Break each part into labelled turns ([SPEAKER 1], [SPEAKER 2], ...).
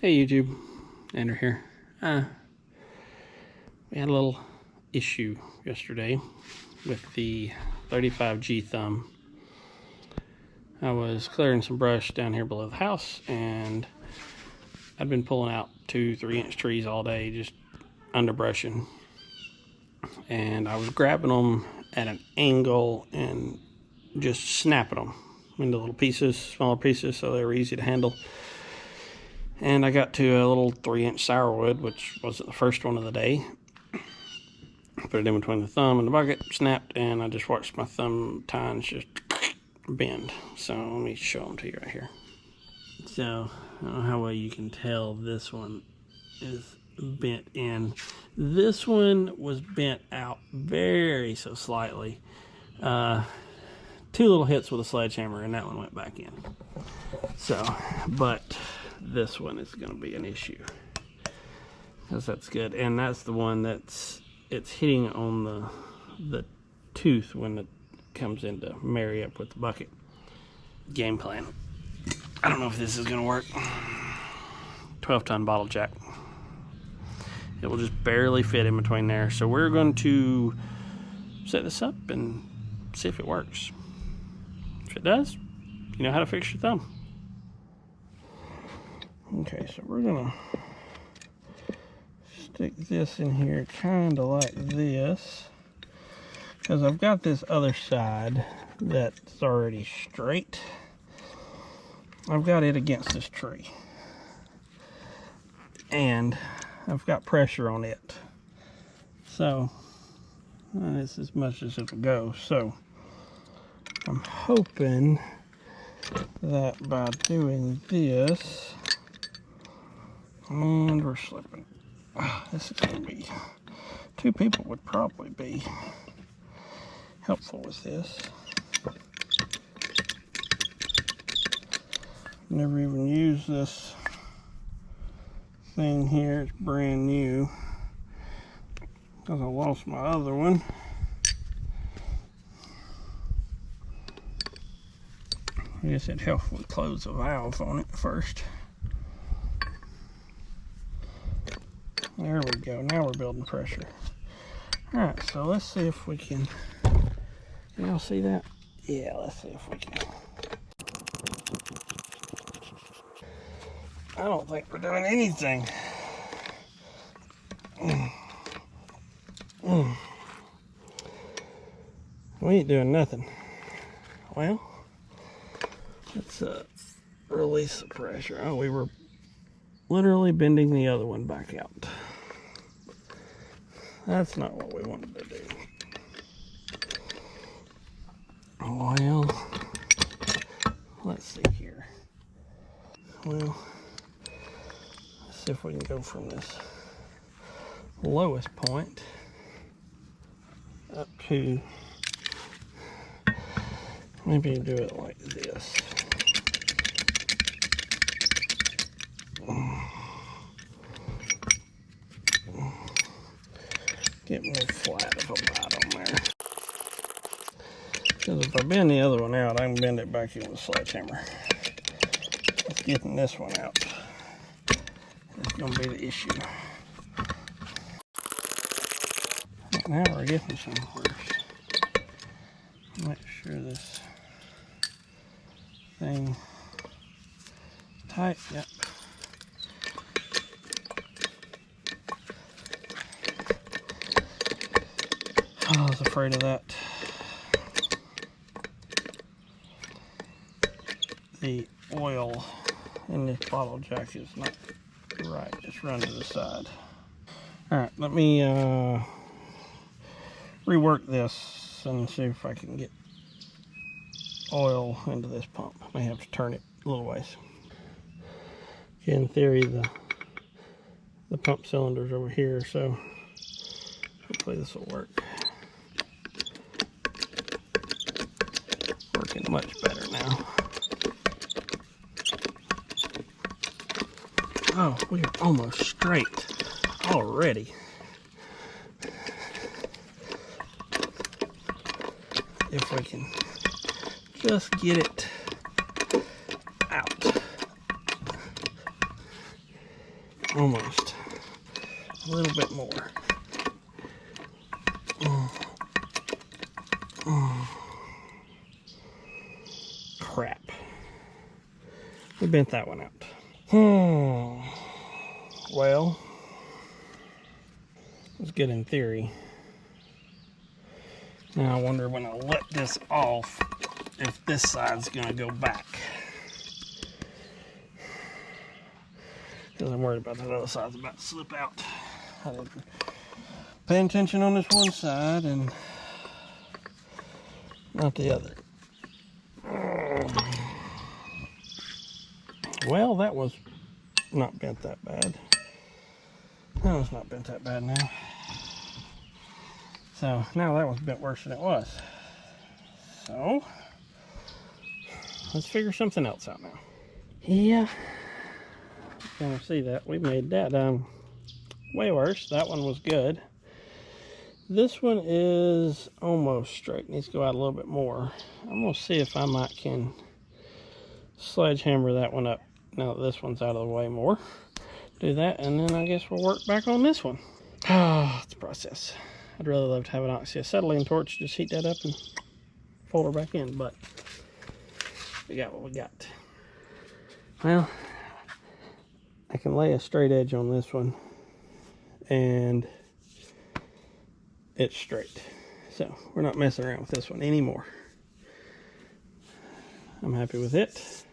[SPEAKER 1] Hey YouTube, Andrew here. We had a little issue yesterday with the 35G thumb. I was clearing some brush down here below the house, and I'd been pulling out 2-3 inch trees all day, just underbrushing. And I was grabbing them at an angle and just snapping them into little pieces, smaller pieces, so they were easy to handle. And I got to a little 3-inch sourwood, which wasn't the first one of the day. Put it in between the thumb and the bucket, snapped, and I just watched my thumb tines just bend. So let me show them to you right here. So I don't know how well you can tell, this one is bent in. This one was bent out very so slightly. 2 little hits with a sledgehammer, and that one went back in. So, but this one is going to be an issue, because that's good, and that's the one it's hitting on the tooth when it comes in to marry up with the bucket. Game plan. I don't know if this is going to work. 12-ton bottle jack. It will just barely fit in between there, so we're going to set this up and see if it works. If it does, you know how to fix your thumb. Okay, so we're gonna stick this in here kind of like this, because I've got this other side that's already straight. I've got it against this tree, and I've got pressure on it, so that's as much as it'll go. So I'm hoping that by doing this, and we're slipping. This is going to be, 2 people would probably be helpful with this. Never even used this thing here. It's brand new, because I lost my other one. I guess it'd help if we close the valve on it first. There we go. Now we're building pressure. Alright, so let's see if we can y'all see that? Yeah, let's see if we can. I don't think we're doing anything. We ain't doing nothing. Well, let's release the pressure. Oh, we were literally bending the other one back out. That's not what we wanted to do. Well, let's see here. Well, let's see if we can go from this lowest point up to, maybe do it like this. Get more flat of a bite on there. Because if I bend the other one out, I can bend it back in with a sledgehammer. It's getting this one out. It's going to be the issue. Now we're getting somewhere. Make sure this thing is tight. Yep. Oh, I was afraid of that. The oil in this bottle jack is not right. Just run to the side. Alright, let me rework this and see if I can get oil into this pump. I may have to turn it a little ways. In theory, the pump cylinder's over here, so hopefully this will work. Working much better now. Oh, we're almost straight already. If we can just get it out. Almost. A little bit more. Crap. We bent that one out. Well, it's good in theory. Now I wonder when I let this off if this side's going to go back. Because I'm worried about that other side's about to slip out. I didn't pay attention on this one side and not the other. Well, that was not bent that bad. That was not bent that bad now. So now that was bent worse than it was. So let's figure something else out now. Yeah, you can see that we made that way worse. That one was good. This one is almost straight. Needs to go out a little bit more. I'm gonna see if I might can sledgehammer that one up now that this one's out of the way more. Do that, and then I guess we'll work back on this one. Oh, it's a process. I'd really love to have an oxyacetylene torch, just heat that up and fold her back in, but we got what we got. Well, I can lay a straight edge on this one, and it's straight. So we're not messing around with this one anymore. I'm happy with it.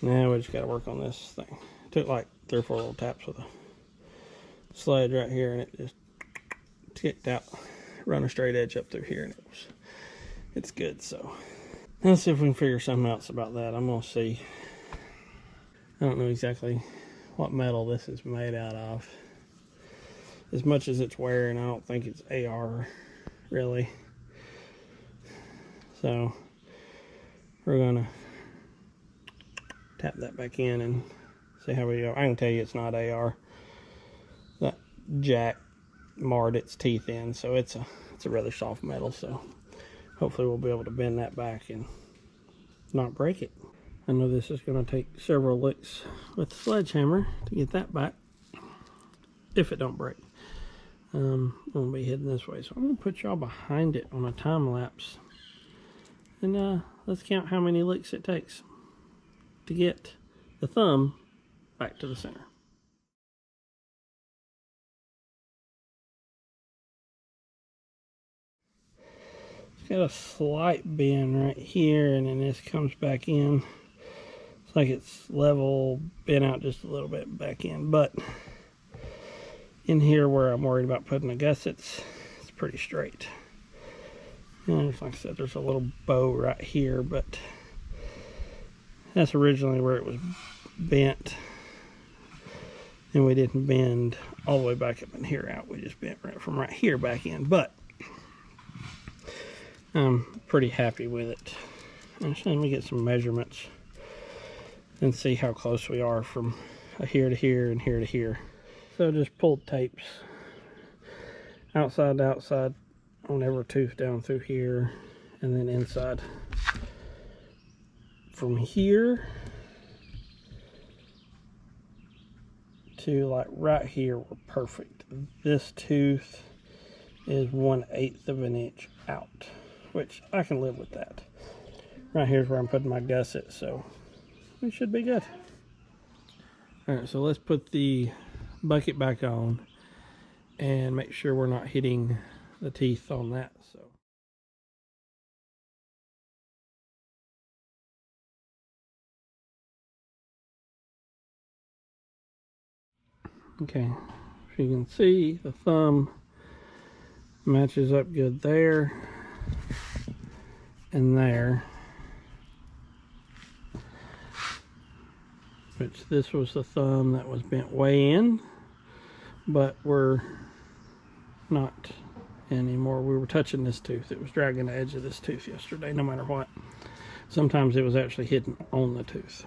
[SPEAKER 1] Now we just got to work on this thing. It took like 3 or 4 little taps with a sledge right here, and it just kicked out, run a straight edge up through here, and it's good. So let's see if we can figure something else about that. I'm gonna see. I don't know exactly what metal this is made out of. As much as it's wearing, I don't think it's AR really. So we're gonna tap that back in and see how we go. I can tell you it's not AR. That jack marred its teeth in, so it's a rather soft metal. So hopefully we'll be able to bend that back and not break it. I know this is going to take several licks with the sledgehammer to get that back, if it don't break. I'm going to be heading this way, so I'm going to put y'all behind it on a time lapse, and let's count how many licks it takes to get the thumb back to the center. It's got a slight bend right here, and then this comes back in. It's like it's level, bent out just a little bit back in, but in here where I'm worried about putting the gussets, it's pretty straight. And like I said, there's a little bow right here, but that's originally where it was bent, and we didn't bend all the way back up in here out. We just bent right from right here back in, but I'm pretty happy with it. And so let me get some measurements and see how close we are from here to here and here to here. So just pulled tapes outside to outside on every tooth down through here, and then inside from here to like right here were perfect. This tooth is 1/8 of an inch out, which I can live with that. Right here's where I'm putting my gusset, so it should be good. All right, so let's put the bucket back on and make sure we're not hitting the teeth on that. So okay, if you can see, the thumb matches up good there and there, which this was the thumb that was bent way in, but we're not anymore. We were touching this tooth. It was dragging the edge of this tooth yesterday, no matter what. Sometimes it was actually hidden on the tooth.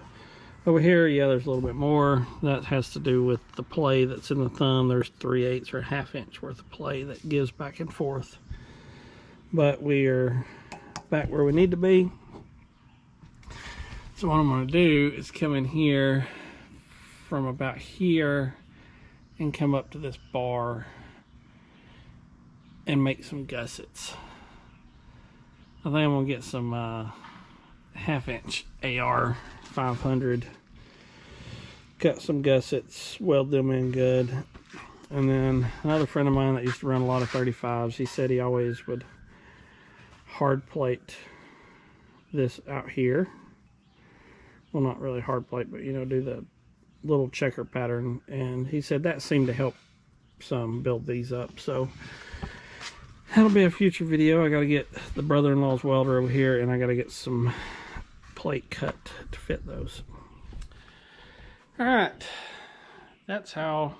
[SPEAKER 1] Over here, yeah, there's a little bit more. That has to do with the play that's in the thumb. There's 3/8 or 1/2 inch worth of play that gives back and forth. But we are back where we need to be. So what I'm going to do is come in here from about here and come up to this bar and make some gussets. I think I'm gonna get some 1/2-inch AR 500, cut some gussets, weld them in good. And then another friend of mine that used to run a lot of 35s, he said he always would hard plate this out here. Well, not really hard plate, but you know, do the little checker pattern. And he said that seemed to help some build these up. So that'll be a future video. I got to get the brother-in-law's welder over here, and I got to get some plate cut to fit those. All right, that's how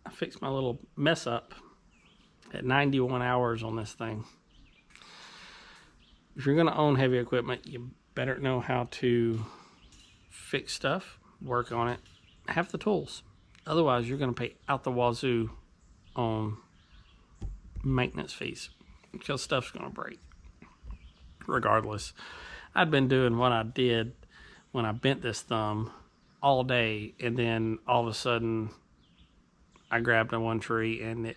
[SPEAKER 1] I fixed my little mess up at 91 hours on this thing. If you're going to own heavy equipment, you better know how to fix stuff, work on it, have the tools. Otherwise, you're going to pay out the wazoo on maintenance fees because stuff's going to break. Regardless, I'd been doing what I did when I bent this thumb all day, and then all of a sudden I grabbed on one tree and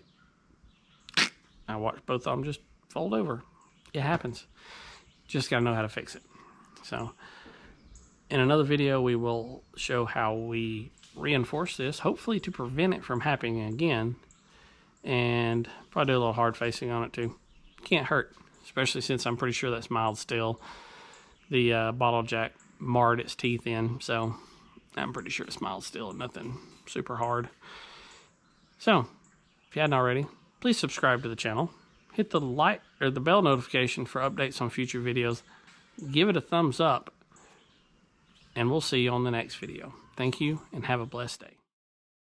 [SPEAKER 1] I watched both of them just fold over. It happens. Just gotta know how to fix it. So in another video, we will show how we reinforce this, hopefully to prevent it from happening again, and probably do a little hard facing on it too. Can't hurt, especially since I'm pretty sure that's mild steel. The bottle jack marred its teeth in, so I'm pretty sure it's mild steel and nothing super hard. So if you hadn't already, please subscribe to the channel. Hit the like or the bell notification for updates on future videos. Give it a thumbs up, and we'll see you on the next video. Thank you, and have a blessed day.